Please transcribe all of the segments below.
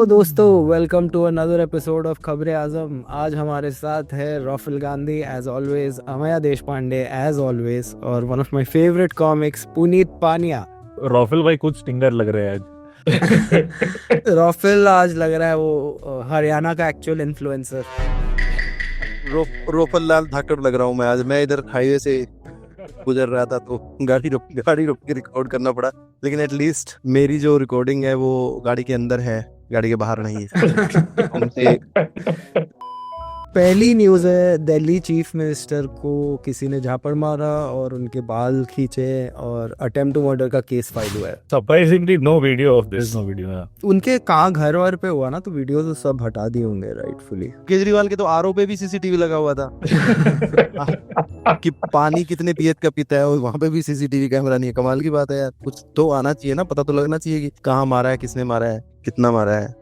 Hello दोस्तों, welcome to another episode of खबरें आजम। आज हमारे साथ है Rofl Gandhi as always, Amaya Deshpande as always, और one of my favourite comics Puneet Pania. Rofl भाई कुछ स्टिंगर लग रहे हैं आज। रॉफिल आज लग रहा है वो हरियाणा का एक्चुअल इन्फ्लुएंसर। रोफल लाल धाकड़ लग रहा हूँ मैं आज। मैं इधर हाईवे से गुजर रहा था तो गाड़ी रोक के रिकॉर्ड करना पड़ा, लेकिन एटलीस्ट मेरी जो रिकॉर्डिंग है वो गाड़ी के अंदर है, गाड़ी के बाहर नहीं है। पहली न्यूज़ है, दिल्ली चीफ मिनिस्टर को किसी ने झापड़ मारा और उनके बाल खींचे और अटेम्प्ट टू मर्डर का केस फाइल हुआ है। Surprisingly no video of this, no video. उनके कहाँ घर वर पे हुआ ना, तो वीडियो तो सब हटा दिए होंगे राइटफुली। केजरीवाल के तो आरओ पे भी सीसीटीवी लगा हुआ था कि पानी कितने पीएच का पीता है, और वहां पे भी सीसीटीवी कैमरा नहीं है। कमाल की बात है यार, कुछ तो आना चाहिए ना, पता तो लगना चाहिए कि कहाँ मारा है, किसने मारा है, कितना मारा है।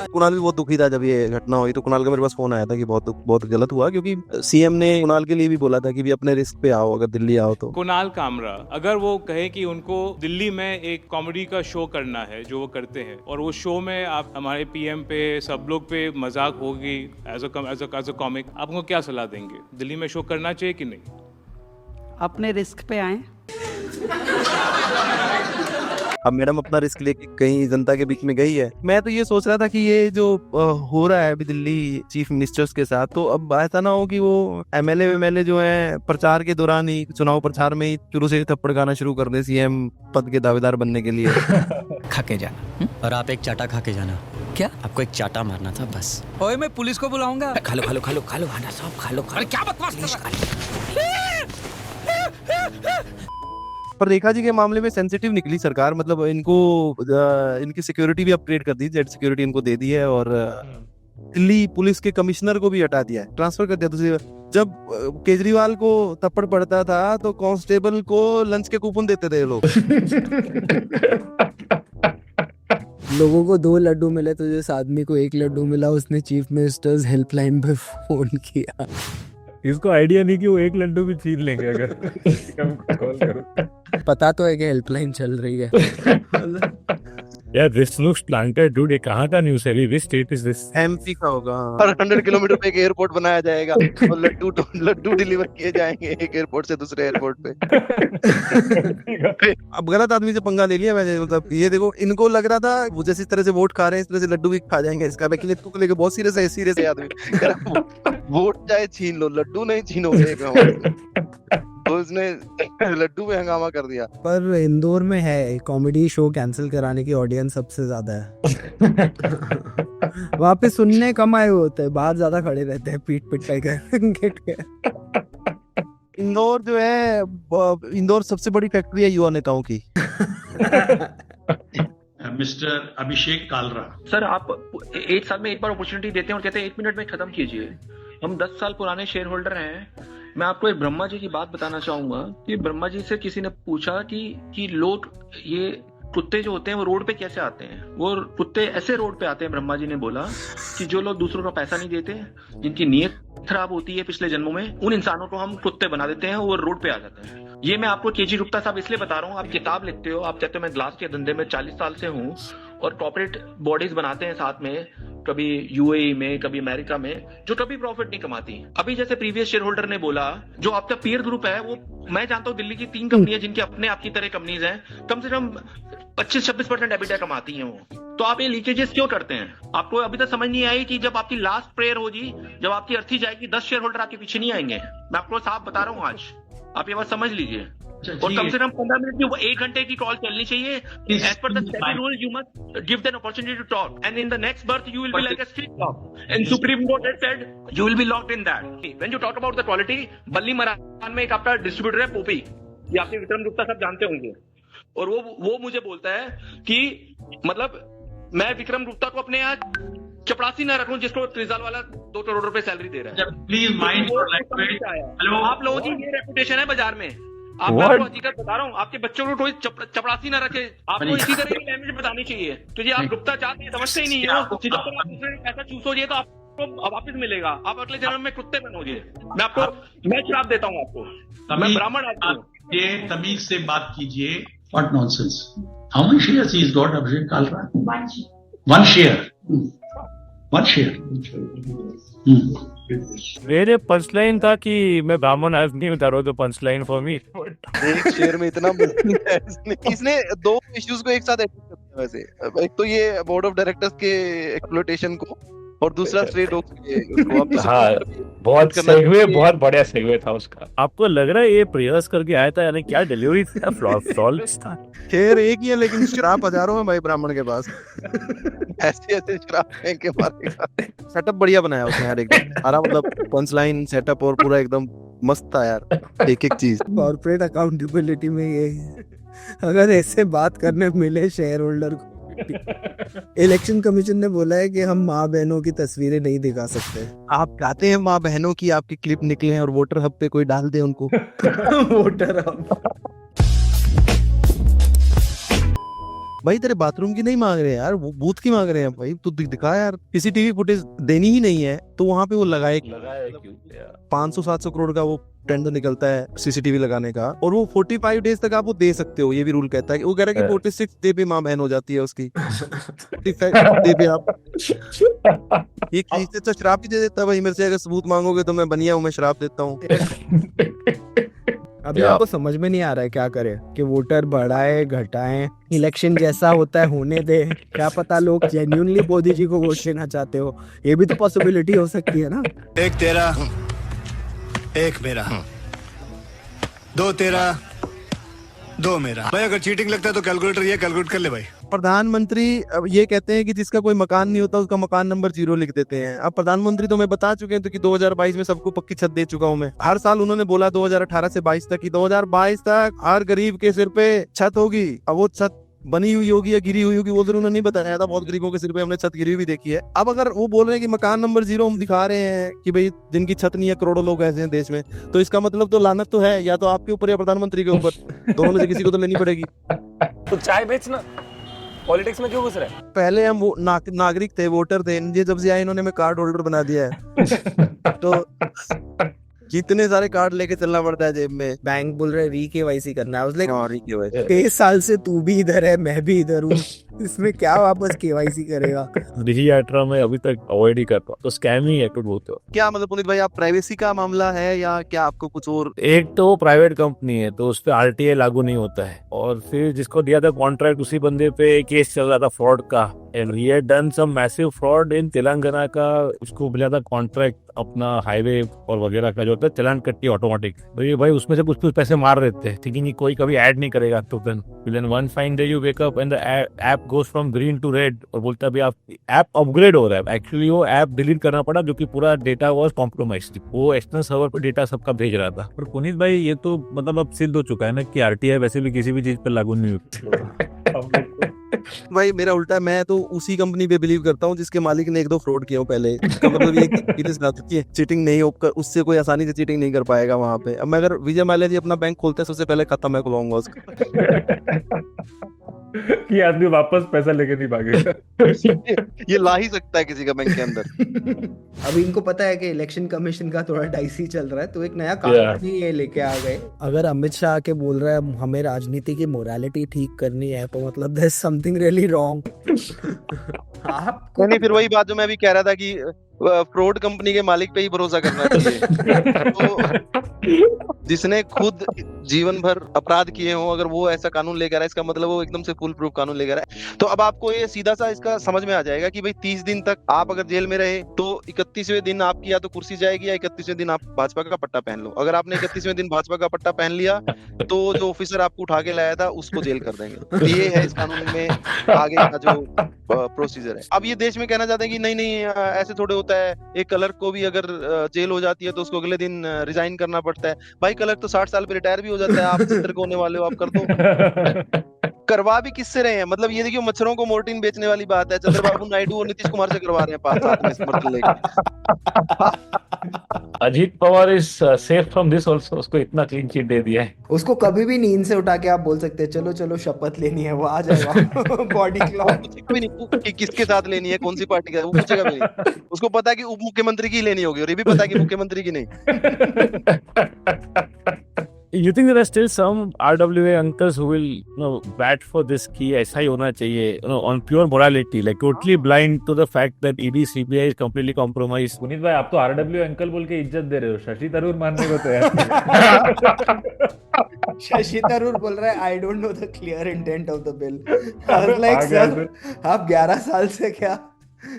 कुणाल भी बहुत दुखी था जब ये घटना हुई, तो कुणाल का मेरे पास फोन आया था कि बहुत गलत हुआ, क्योंकि सीएम ने कुणाल के लिए भी बोला था कि भी अपने रिस्क पे आओ, अगर दिल्ली आओ तो। कुणाल कामरा अगर वो कहे कि उनको दिल्ली में एक कॉमेडी का शो करना है जो वो करते हैं, और वो शो में आप हमारे पीएम पे सब लोग पे मजाक होगी एज अ कॉमिक, आप उनको क्या सलाह देंगे? दिल्ली में शो करना चाहिए कि नहीं? अपने रिस्क पे आए। अब मैडम अपना रिस्क लेके कहीं जनता के बीच में गई है। मैं तो ये सोच रहा था कि ये जो हो रहा है अभी दिल्ली चीफ मिनिस्टर्स के साथ, तो अब ऐसा ना हो कि वो एमएलए जो है प्रचार के दौरान ही, चुनाव प्रचार में ही शुरू से थप्पड़ खाना शुरू कर दे सीएम पद के दावेदार बनने के लिए। खा के जाना और आप एक चाटा खा के जाना। क्या आपको एक चाटा मारना था बस? ओए मैं पुलिस को बुलाऊंगा। खा लो खाना सब खा लो। अरे क्या बकवास कर रहे हो? पर रेखा जी के मामले में सेंसिटिव निकली सरकार, मतलब इनको इनकी सिक्योरिटी भी अपग्रेड कर दी, जेड सिक्योरिटी इनको दे दी है, और दिल्ली पुलिस के कमिश्नर को भी हटा दिया है, ट्रांसफर कर दिया दूसरी। जब केजरीवाल को थप्पड़ पड़ता था तो कांस्टेबल को लंच के कूपन देते थे लोग। लोगों को 2 लड्डू मिले तो जिस आदमी को 1 लड्डू मिला, उसने चीफ मिनिस्टर्स हेल्पलाइन पे फोन किया। इसको आइडिया नहीं कि वो 1 लड्डू भी छीन लेंगे अगर कॉल करो। पता तो है कि हेल्पलाइन चल रही है। यार दिस लुक्स प्लांटेड डूड। ये कहाँ का न्यूज़ है? Which state is this? MP का होगा। हर 100 किलोमीटर पे एक एयरपोर्ट बनाया जाएगा और लड्डू डिलीवर किए जाएंगे एक एयरपोर्ट से दूसरे एयरपोर्ट पे। अब गलत आदमी से पंगा ले लिया मैंने, मतलब ये देखो, इनको लग रहा था वो जिस तरह से वोट खा रहे हैं इस तरह से लड्डू भी खा जाएंगे इसका, लेकिन इसको लेके बहुत सीरियस है आदमी। वोट चाहे छीन लो, लड्डू नहीं छीनोगे। तो इसने लड्डू में हंगामा कर दिया। पर इंदौर में है कॉमेडी शो कैंसिल कराने की ऑडियंस सबसे ज्यादा है। वहाँ पे सुनने कम आए होते हैं, बाहर ज्यादा खड़े रहते हैं पीट गेट के। इंदौर जो है, इंदौर सबसे बड़ी फैक्ट्री है युवा नेताओं की। मिस्टर अभिषेक कालरा सर, आप 1 साल में एक बार अपॉर्चुनिटी देते हैं और कहते हैं 1 मिनट में खत्म कीजिए। हम 10 साल पुराने शेयर होल्डर हैं। मैं आपको एक ब्रह्मा जी की बात बताना चाहूंगा कि ब्रह्मा जी से किसी ने पूछा कि लोग, ये कुत्ते जो होते हैं वो रोड पे कैसे आते हैं? वो कुत्ते ऐसे रोड पे आते हैं, ब्रह्मा जी ने बोला, कि जो लोग दूसरों का पैसा नहीं देते, जिनकी नीयत खराब होती है पिछले जन्मों में, उन इंसानों को हम कुत्ते बना देते हैं और वो रोड पे आ जाते हैं। ये मैं आपको केजी गुप्ता साहब इसलिए बता रहा हूँ, आप किताब लिखते हो, आप कहते हो मैं ग्लास के धंधे में 40 साल से हूँ, और कॉर्पोरेट बॉडीज बनाते हैं साथ में, कभी यूएई में, कभी अमेरिका में, जो कभी प्रॉफिट नहीं कमाती। अभी जैसे प्रीवियस शेयर होल्डर ने बोला, जो आपका पीयर ग्रुप है, वो मैं जानता हूँ दिल्ली की 3 कंपनियां जिनके अपने आपकी तरह कंपनीज हैं, कम से कम 25-26% एबिटा कमाती हैं वो। तो आप ये लीकेजेस क्यों करते हैं? आपको अभी तक समझ नहीं आई कि जब आपकी लास्ट प्रेयर होगी, जब आपकी अर्थी जाएगी, 10 शेयर होल्डर आपके पीछे नहीं आएंगे। मैं आपको साफ बता रहा हूँ आज, आप ये बात समझ लीजिए। और कम से कम 15 मिनट की, वो 1 घंटे की कॉल चलनी चाहिए। As per the SEBI rule, you must give them opportunity to talk, and in the next birth you will be like a street dog, and supreme court has said you will be locked in that. When you talk about the quality, Ballimaran में एक आपका distributor है पोपी, ये आपके विक्रम गुप्ता सब जानते होंगे, और वो मुझे बोलता है कि मतलब मैं विक्रम गुप्ता को अपने यहाँ चपरासी ना रखूं जिसको त्रिजाल वाला 2 करोड़ रुपए सैलरी दे रहा है। Please mind your language. Hello, आप लोगों की ये रेपुटेशन है बाजार में। आप आपको हकीकत बता रहा हूँ, आपके बच्चों को कोई चपरासी ना रखे, आपको इसी तरह की लैंग्वेज बतानी चाहिए। तो ये आप गुप्ता चाहते हैं, समझते ही नहीं है। पैसा चूसोगे तो आपको वापिस मिलेगा, आप अगले जन्म में कुत्ते बनोगे। मैं श्राप देता हूँ आपको, मैं ब्राह्मण आदमी हूँ। ये तमीज से बात कीजिए। What nonsense. How many shares he's got, Abhishek Kalra? One share. One share. मेरे पंचलाइन था कि मैं ब्राह्मण आदमी हूँ, that was the punchline for me. एक शेयर में इतना है इसने दो इश्यूज को एक साथ address कर दिया वैसे। एक तो ये बोर्ड ऑफ डायरेक्टर्स के एक्सप्लॉइटेशन को और दूसरा स्ट्रे डॉग्स के उसको। अब तो हाँ, बहुत सेगवे, बहुत बढ़िया सेगवे था उसका। आपको लग रहा है ये प्रयास करके आया था, यानी क्या डिलीवरी था, फ्लॉलेस था। शेयर एक ही है लेकिन शराब हजारों है भाई ब्राह्मण के पास। ऐसे ऐसे शराब फेंक के मारेगा। सेटअप बढ़िया बनाया उसने यार, एकदम सारा मतलब पंच लाइन सेटअप और पूरा एकदम मस्त था यार, एक एक चीज। कॉर्पोरेट अकाउंटेबिलिटी में ये है, अगर ऐसे बात करने मिले शेयर होल्डर को। इलेक्शन कमीशन ने बोला है कि हम माँ बहनों की तस्वीरें नहीं दिखा सकते। आप चाहते हैं माँ बहनों की आपकी क्लिप निकले और वोटर हब पे कोई डाल दे उनको। वोटर हब भाई तेरे बाथरूम की नहीं मांग रहे हैं यार, वो बूथ की मांग रहे हैं भाई। तू दिखा यार, सीसीटीवी फुटेज देनी ही नहीं है तो वहां पे वो लगाए क्यों? 500-700 करोड़ का वो टेंडर निकलता है सीसीटीवी लगाने का, और वो 45 डेज तक आप वो दे सकते हो, ये भी रूल कहता है। वो कह रहा है कि 46 डे पे माँ बहन हो जाती है उसकी। 45 डे पे आप ये चीज तो शराब ही दे देता है भाई। मेरे से अगर सबूत मांगोगे तो मैं बनिया हूँ, मैं शराब देता हूँ। अभी आपको समझ में नहीं आ रहा है क्या करे, कि वोटर बढ़ाए घटाएं, इलेक्शन जैसा होता है होने दे। क्या पता लोग जेन्युइनली मोदी जी को वोट देना चाहते हो, ये भी तो पॉसिबिलिटी हो सकती है ना। एक तेरा, एक मेरा, दो तेरा, दो मेरा। भाई अगर चीटिंग लगता है तो कैलकुलेटर ये कैलकुलेट कर ले भाई। प्रधानमंत्री अब ये कहते हैं कि जिसका कोई मकान नहीं होता उसका मकान नंबर 0 लिख देते हैं। अब प्रधानमंत्री तो मैं बता चुके हैं तो कि 2022 में सबको पक्की छत दे चुका हूं मैं। हर साल उन्होंने बोला 2018 से 22 तक, कि 2022 तक हर गरीब के सिर पे छत होगी। अब वो छत बनी हुई होगी या गिरी हुई होगी वो तो उन्होंने नहीं बताया था। बहुत गरीबों के सिर पे हमने छत गिरी हुई भी देखी है। अब अगर वो बोल रहे हैं कि मकान नंबर 0 हम दिखा रहे हैं कि भाई जिनकी छत नहीं है, करोड़ों लोग ऐसे हैं देश में, तो इसका मतलब तो लानत तो है या तो आपके ऊपर या प्रधानमंत्री के ऊपर। दोनों में से किसी को तो लेनी पड़ेगी। तो चाय बेचना पॉलिटिक्स में क्यों घुस रहे हैं? पहले हम वो नागरिक थे, वोटर थे, ये जब से आए इन्होंने हमें कार्ड होल्डर बना दिया है। तो कितने सारे कार्ड लेके चलना पड़ता है जेब में। बैंक बोल रहे री KYC करना है। उसने KYC 23 साल से तू भी इधर है, मैं भी इधर हूँ, इसमें क्या वापस KYC करेगा। दिल्ली यात्रा में अभी तक अवॉइड ही करता हूँ, तो स्कैम ही है तो बोलते हो। क्या मतलब पुनीत भाई, आप प्राइवेसी का मामला है या क्या आपको कुछ और? एक तो प्राइवेट कंपनी है तो उस पर RTA लागू नहीं होता है, और फिर जिसको दिया था कॉन्ट्रैक्ट उसी बंदे पे केस चल रहा था फ्रॉड का, and he had done some massive fraud in Telangana का। उसको मिला था कॉन्ट्रैक्ट अपना हाईवे और वगैरह का जो होता है चलान कट्टी ऑटोमेटिक, तो ये भाई उसमें से कुछ पैसे मार देते हैं, थिंकिंग कोई कभी ऐड नहीं करेगा। तो then one fine day you wake up and the app goes from green to red, और बोलता है आप ऐप अपग्रेड हो रहा है। एक्चुअली वो ऐप डिलीट करना पड़ा क्योंकि पूरा डेटा वाज कॉम्प्रोमाइज्ड। वो एक्सटर्नल सर्वर पे डेटा सबका भेज रहा था। और पुनीत भाई ये तो मतलब अब सिद्ध हो चुका है ना कि RTI वैसे भी किसी भी चीज पे लागू नहीं होती। भाई मेरा उल्टा है, मैं तो उसी कंपनी पे बिलीव करता हूँ जिसके मालिक ने 1-2 फ्रॉड किए हो पहले। इसका मतलब ये चीटिंग नहीं हो, उससे कोई आसानी से चीटिंग नहीं कर पाएगा वहां पे। अब मैं अगर विजय माल्या जी अपना बैंक खोलते हैं सबसे पहले खाता मैं खुलवाऊंगा उसका। ये आदमी वापस पैसा लेके नहीं भागेगा। ये ला ही सकता है किसी का बैंक के अंदर। अभी इनको पता है कि इलेक्शन कमीशन का थोड़ा डाइसी चल रहा है, तो एक नया कानून ही ये लेके आ गए। अगर अमित शाह के बोल रहा है हमें राजनीति की मोरालिटी ठीक करनी है, तो मतलब there is something really wrong. नहीं, फिर वही बात जो मैं अभी कह रहा था कि फ्रॉड कंपनी के मालिक पे ही भरोसा करना चाहिए। तो जिसने खुद जीवन भर अपराध किए हो, अगर वो ऐसा कानून लेकर आया, इसका मतलब वो एकदम से फुल प्रूफ कानून लेकर आया। तो अब आपको ये सीधा सा इसका समझ में आ जाएगा कि भाई 30 दिन तक आप अगर जेल में रहे तो 31वें दिन आपकी या तो कुर्सी जाएगी या 31वें दिन आप भाजपा का पट्टा पहन लो। अगर आपने 31वें दिन भाजपा का पट्टा पहन लिया तो जो ऑफिसर आपको उठा के लाया था उसको जेल कर देंगे। ये है इस कानून में आगे का जो प्रोसीजर है। अब ये देश में कहना चाहते हैं कि नहीं ऐसे थोड़े होता है, एक क्लर्क को भी अगर जेल हो जाती है तो उसको अगले दिन रिजाइन करना पड़ता है। भाई क्लर्क तो 60 साल पे रिटायर भी हो जाता है, आप 70 को होने वाले हो, आप कर दो। करवा भी किससे रहे हैं? मतलब ये देखियो मच्छरों को मोर्टिन बेचने वाली बात है, चंद्रबाबू नायडू और नीतीश कुमार से करवा रहे हैं 5 साल में समर्थन लेकर। Ajit Pawar is safe from this also, उसको इतना क्लीन चिट दे दिया है। उसको कभी भी नींद से उठा के आप बोल सकते हैं चलो चलो शपथ लेनी है, वो आ जाएगा। बॉडी क्लॉक भी नहीं, किसके साथ लेनी है, कौन सी पार्टी का, वो पूछेगा भी नहीं। उसको पता है कि उप मुख्यमंत्री की लेनी होगी, और ये भी पता है कि मुख्यमंत्री की नहीं। You think there are still some RWA uncles who will, bat for this कि ऐसा ही होना चाहिए, on pure morality, like totally blind to the fact that ED CBI is completely compromised. Puneet भाई, आप तो RW अंकल बोल के इज्जत दे रहे हो, शशि थरूर मानने को तैयार। शशि थरूर बोल रहा है I don't know the clear intent of the bill. I was like sir, आप 11 साल से क्या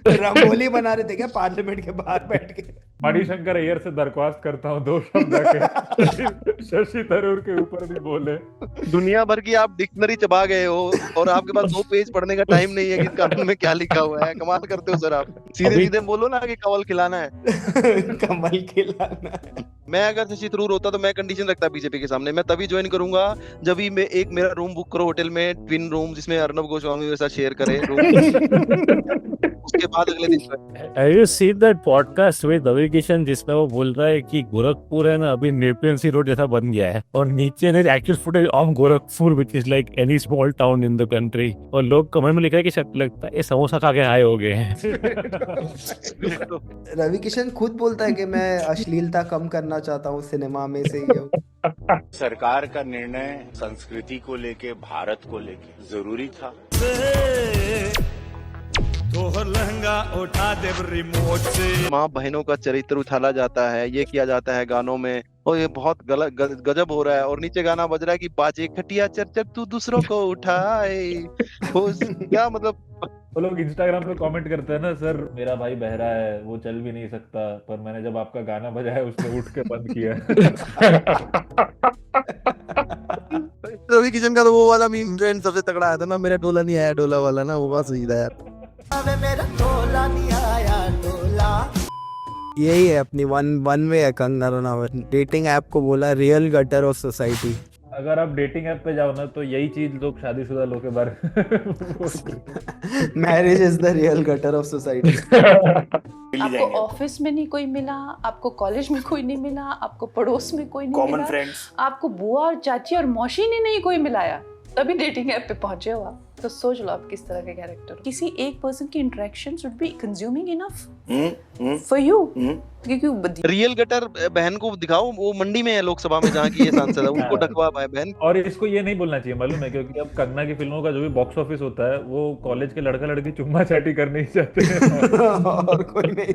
रंगोली बना रहे थे क्या पार्लियामेंट के बाहर बैठ के? मणिशंकर अय्यर से दरख्वास्त करता हूँ 2 शब्द के शशि थरूर के ऊपर भी बोले। दुनिया भर की आप डिक्शनरी चबा गए हो और आपके पास 2 पेज पढ़ने का टाइम नहीं है कि कानून में क्या लिखा हुआ है। कमाल करते हो सर आप। सीधे सीधे बोलो ना कि कमल खिलाना है। कमल खिलाना है। मैं अगर शशि थरूर होता तो मैं कंडीशन रखता बीजेपी के सामने, मैं तभी ज्वाइन करूंगा जब ही मैं एक मेरा रूम बुक करो होटल में, ट्विन रूम, जिसमें अर्नब गोस्वामी के साथ शेयर करे रूम। उसके बाद अगले दिन Have you seen that podcast with Ravi Kishan जिसमें वो बोल रहा है कि गोरखपुर है ना अभी नेपियन सी रोड जैसा बन गया है और नीचे ने actual footage of Gorakhpur which is like any small town in the country, और लोग कमेंट में लिख रहे हैं कि लगता है ये समोसा खा के हाई हो गए हैं। रवि किशन खुद बोलता है कि मैं अश्लीलता कम करना चाहता हूँ सिनेमा में से ये। सरकार का निर्णय संस्कृति को लेके, भारत को लेके जरूरी था। तो लहंगा उठा दे रिमोट से। माँ बहनों का चरित्र उछाला जाता है, ये किया जाता है गानों में, और ये बहुत गजब हो रहा है। और नीचे गाना बज रहा है कि बाजे खटिया चर्चा तू दूसरों को उठाए। क्या मतलब वो लोग इंस्टाग्राम पे कमेंट करते हैं ना, सर मेरा भाई बहरा है, वो चल भी नहीं सकता, पर मैंने जब आपका गाना बजाया उसने उठ के बंद किया। रवि किशन का तो वो वाला मीम ट्रेंड सबसे तगड़ा आया था ना, मेरा डोला नहीं आया डोला वाला ना, वो बहुत सही था यार। मेरा डोला नहीं आया डोला। यही है अपनी वन वे है कंगना रनावत। डेटिंग ऐप को बोला रियल गटर ऑफ सोसाइटी। अगर आप डेटिंग ऐप पे जाओ ना तो यही चीज लोग शादीशुदा लोग के बारे marriage is the real gutter of society. आपको ऑफिस में नहीं कोई मिला, आपको कॉलेज में कोई नहीं मिला, आपको पड़ोस में कोई नहीं मिला, आपको बुआ और चाची और मौसी ने नहीं कोई मिलाया, तभी डेटिंग ऐप पे पहुंचे हो आप। तो सोच लो आप किस तरह के कैरेक्टर हो। किसी एक पर्सन की interaction should be consuming enough for you. क्योंकि रियल गटर बहन को दिखाओ, वो मंडी में है लोकसभा में जहाँ की ये सांसद है, उनको ढकवा पाए बहन। और इसको ये नहीं बोलना चाहिए मालूम है, क्योंकि अब कंगना की फिल्मों का जो भी बॉक्स ऑफिस होता है वो कॉलेज के लड़का लड़की चुम्मा चाटी करने ही चाहते हैं और कोई नहीं।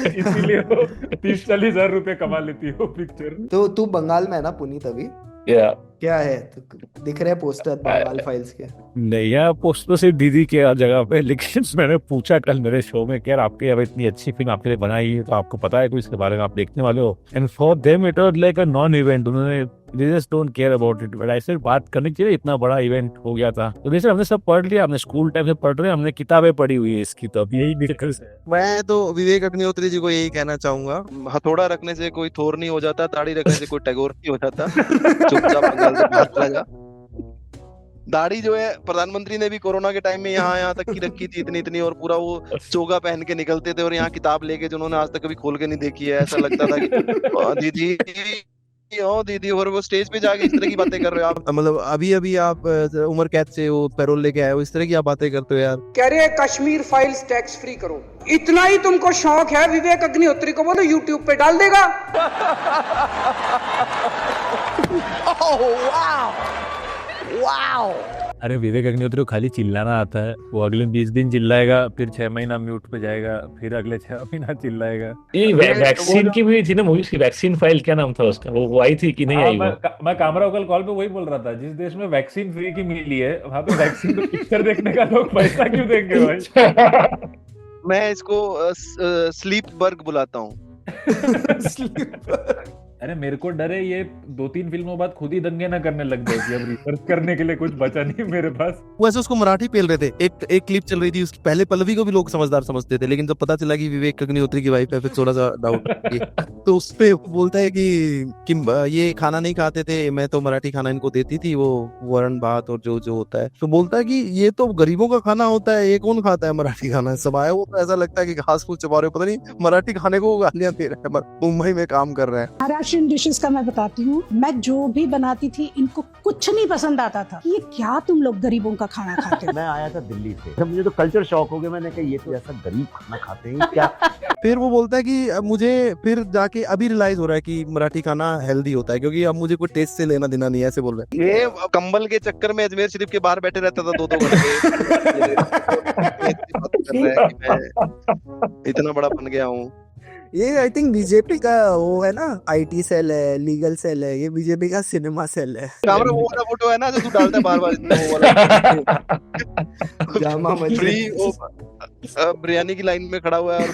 इसीलिए वो 30-40 हजार रुपए कमा लेती है वो पिक्चर। तो तू बंगाल में है ना पुनीत अभी? क्या है तो दिख रहे पोस्टर बंगाल फाइल्स के? नहीं यार, पोस्टर सिर्फ दीदी के जगह पे, लेकिन मैंने पूछा कल मेरे शो में कि यार आपके अब इतनी अच्छी फिल्म आपके लिए बनाई है तो आपको पता है कुछ इसके बारे में, आप देखने वाले हो? And for them it was like a non event. उन्होंने they just don't care about it, but I said बात करनी चाहिए, इतना बड़ा इवेंट हो गया था। तो जैसे हमने सब पढ़ लिया, हमने स्कूल टाइम से पढ़ रहे हैं, हमने किताबें पढ़ी हुई है इसकी, तो अब यही निकल से। मैं तो विवेक अग्निहोत्री जी को यही कहना चाहूंगा, हथौड़ा रखने से कोई थोर नहीं हो जाता, ताड़ी रखने से कोई टैगोर नहीं हो जाता। चुपचाप बंगाल से बात लगा। दाढ़ी जो है प्रधानमंत्री ने भी कोरोना के टाइम में यहाँ तक की रखी थी, इतनी, और पूरा वो चोगा पहन के निकलते थे, और यहाँ किताब लेके जो उन्होंने आज तक कभी खोल के नहीं देखी है। ऐसा लगता था कि दीदी और वो स्टेज पे जाके इस तरह की बातें कर रहे हो आप। मतलब अभी आप उम्र कैद से वो पैरोल लेके आए हो, इस तरह की आप बातें करते हो यार। कह रहे कश्मीर फाइल्स टैक्स फ्री करो, इतना ही तुमको शौक है, विवेक अग्निहोत्री को बोलो यूट्यूब पे डाल देगा। वाओ। अरे विवेक अग्निहोत्री को खाली चिल्लाना आता है, वो अगले 20 दिन चिल्लाएगा, फिर 6 महीना म्यूट पे जाएगा, फिर अगले 6 महीना चिल्लाएगा। ये वैक्सीन की भी थी ना मूवी, उसकी वैक्सीन फाइल क्या नाम था उसका, वो आई थी कि नहीं आई? मैं कामरा कल कॉल पे वही बोल रहा था, जिस देश में वैक्सीन फ्री की मिली है वहाँ पे वैक्सीन तो पिक्चर देखने का लोग पैसा क्यों देंगे भाई? मैं इसको स्लीप बर्ग बुलाता हूँ। अरे मेरे को डर है ये 2-3 फिल्मों बाद खुद ही दंगे ना करने लग जाएगी, अब रिसर्च करने के लिए कुछ बचा नहीं मेरे पास। वैसे उसको मराठी पेल रहे थे, एक क्लिप चल रही थी उसकी, पहले पल्लवी को भी लोग समझदार समझते थे, लेकिन जब पता चला कि विवेक अग्निहोत्री की वाइफ है फिर थोड़ा सा डाउट। तो उस पे बोलता है कि ये खाना नहीं खाते थे, मैं तो मराठी खाना इनको देती थी, वो वरण भात और जो होता है। तो बोलता है कि ये तो गरीबों का खाना होता है, ये कौन खाता है मराठी खाना? सब आया वो तो ऐसा लगता है कि घास फूस चबा रहे हो, पता नहीं मराठी खाने को गालियां दे रहे हैं, मुंबई में काम कर रहे हैं। पर्शियन डिशेस का मैं बताती हूँ, मैं जो भी बनाती थी इनको कुछ नहीं पसंद आता था। ये क्या तुम लोग गरीबों का खाना खाते हो? मैं आया था दिल्ली से, मुझे तो कल्चर शॉक हो गया। मैंने कहा ये तो ऐसा गरीब खाना खाते हैं क्या। फिर वो बोलता है कि मुझे फिर जाके अभी रियलाइज हो रहा है कि मराठी खाना हेल्दी होता है, क्योंकि अब मुझे कोई टेस्ट से लेना देना नहीं है, ऐसे बोल रहे हैं। ये कंबल के चक्कर में अजमेर शरीफ के बाहर बैठे रहता था 2-2 घंटे। इतना बड़ा बन गया हूँ। ये आई थिंक बीजेपी का वो है ना, आईटी सेल है, लीगल सेल है, ये बीजेपी का सिनेमा सेल है। कैमरा वो वाला फोटो है ना जो तू डालता है बार-बार, वो वाला जामा मस्जिद फ्री वो बिरयानी की लाइन में खड़ा हुआ है और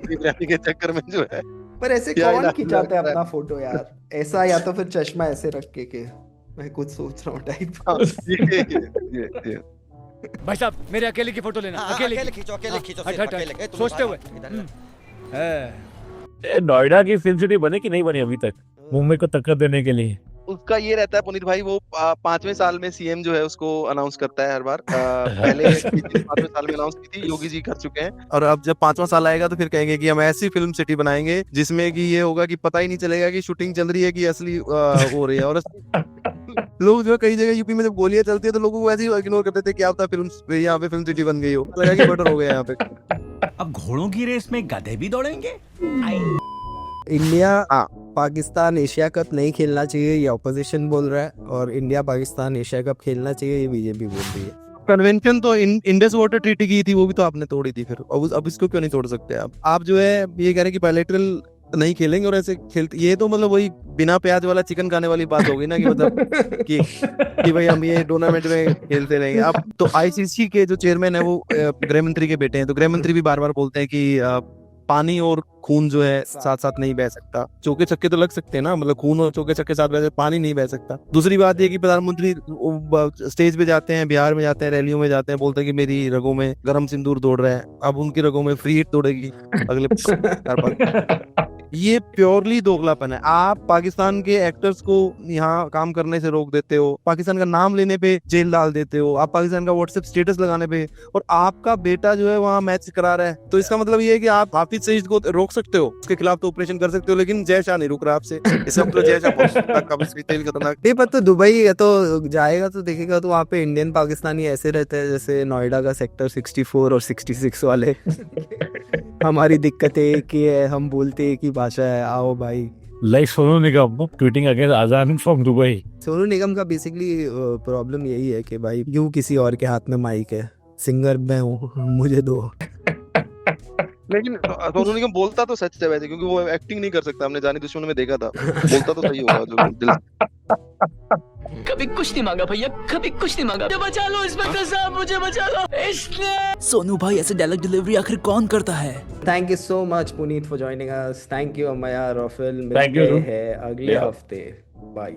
बिरयानी के चक्कर में जो है। पर ऐसे कौन खिंचाते हैं अपना फोटो यार, ऐसा या तो फिर चश्मा ऐसे रख के मैं कुछ सोच रहा हूँ टाइप। भाई साहब मेरे अकेले की फोटो लेना, अकेले खींचो, सोचते हुए। नोएडा की फिल्म सिटी बने कि नहीं बनी अभी तक मुंबई को टक्कर देने के लिए? उसका ये रहता है पुनीत भाई, वो 5वें साल में सीएम जो है उसको अनाउंस करता है हर बार। पहले 5वें साल में अनाउंस की थी, योगी जी कर चुके हैं, और अब जब 5वां साल आएगा तो फिर कहेंगे कि हम ऐसी फिल्म सिटी बनाएंगे जिसमें कि ये होगा कि पता ही नहीं चलेगा कि शूटिंग चल रही है कि असली हो रही है। और लोग जो कई जगह यूपी में जब गोलियां चलती है तो लोगों को ऐसे ही इग्नोर करते थे, क्या पता फिल्म यहाँ पे फिल्म सिटी बन गई हो, लगा कि मर्डर हो गया यहाँ पे। अब घोड़ों की रेस में गधे भी दौड़ेंगे। इंडिया पाकिस्तान एशिया कप नहीं खेलना चाहिए, ये ऑपोजिशन बोल रहा है, और इंडिया पाकिस्तान एशिया कप खेलना चाहिए, ये बीजेपी बोल रही है। कन्वेंशन तो इंडस वाटर ट्रीटी की थी, वो भी तो आपने तोड़ी थी, फिर अब इसको क्यों नहीं तोड़ सकते आप जो है ये कह रहे हैं कि बायलैटरल नहीं खेलेंगे और ऐसे खेलते, ये तो मतलब वही बिना प्याज वाला चिकन खाने वाली बात होगी ना, कि मतलब कि भाई हम ये टूर्नामेंट में खेलते रहेंगे। अब तो आईसीसी के जो चेयरमैन है वो गृह मंत्री के बेटे हैं, तो गृह मंत्री भी बार बार बोलते हैं कि पानी और खून जो है साथ साथ नहीं बह सकता। चौके छक्के तो लग सकते हैं ना, मतलब खून और चौके छक्के साथ बह सकते, पानी नहीं बह सकता। दूसरी बात ये कि प्रधानमंत्री स्टेज पे जाते हैं, बिहार में जाते हैं, रैलियों में जाते हैं, बोलते हैं कि मेरी रगों में गरम सिंदूर दौड़ रहा है, अब उनकी रगों में फ्री हिट दौड़ेगी अगले। ये प्योरली दोगलापन है। आप पाकिस्तान के एक्टर्स को यहाँ काम करने से रोक देते हो, पाकिस्तान का नाम लेने पे जेल डाल देते हो, आप पाकिस्तान का व्हाट्सएप स्टेटस लगाने पे, और आपका बेटा जो है वहाँ मैच करा रहा है, तो इसका मतलब ये है कि आप हाफिज सईद को रोक सकते हो, उसके खिलाफ तो ऑपरेशन कर सकते हो, लेकिन जय शाह नहीं रुक रहा आपसे। इस वक्त तो जय शाह खतरनाक। नहीं पर तो दुबई तो जाएगा तो देखेगा तो वहाँ पे इंडियन पाकिस्तानी ऐसे रहते हैं जैसे नोएडा का सेक्टर 64 और 66 वाले। हमारी दिक्कत एक ही है, हम बोलते एक ही भाषा है, आओ भाई। Like Sonu Nigam tweeting against आजान फ्रॉम दुबई। सोनू निगम का बेसिकली प्रॉब्लम यही है कि भाई क्यों किसी और के हाथ में माइक है, सिंगर मैं हूँ, मुझे दो। लेकिन सोनू निगम बोलता तो सच है वैसे, क्योंकि वो एक्टिंग नहीं कर सकता, हमने जानी दुश्मन में देखा था, बोलता तो सही होगा जो दिल। कभी कुछ नहीं मांगा भैया, कभी कुछ नहीं मांगा। मुझे बचा लो इंस्पेक्टर साहब, मुझे बचा लो। सोनू भाई ऐसे डायलॉग डिलीवरी आखिर कौन करता है? Thank you so much Puneet for joining us. Thank you Amaya Rofl. मिलते हैं अगले हफ्ते। बाय।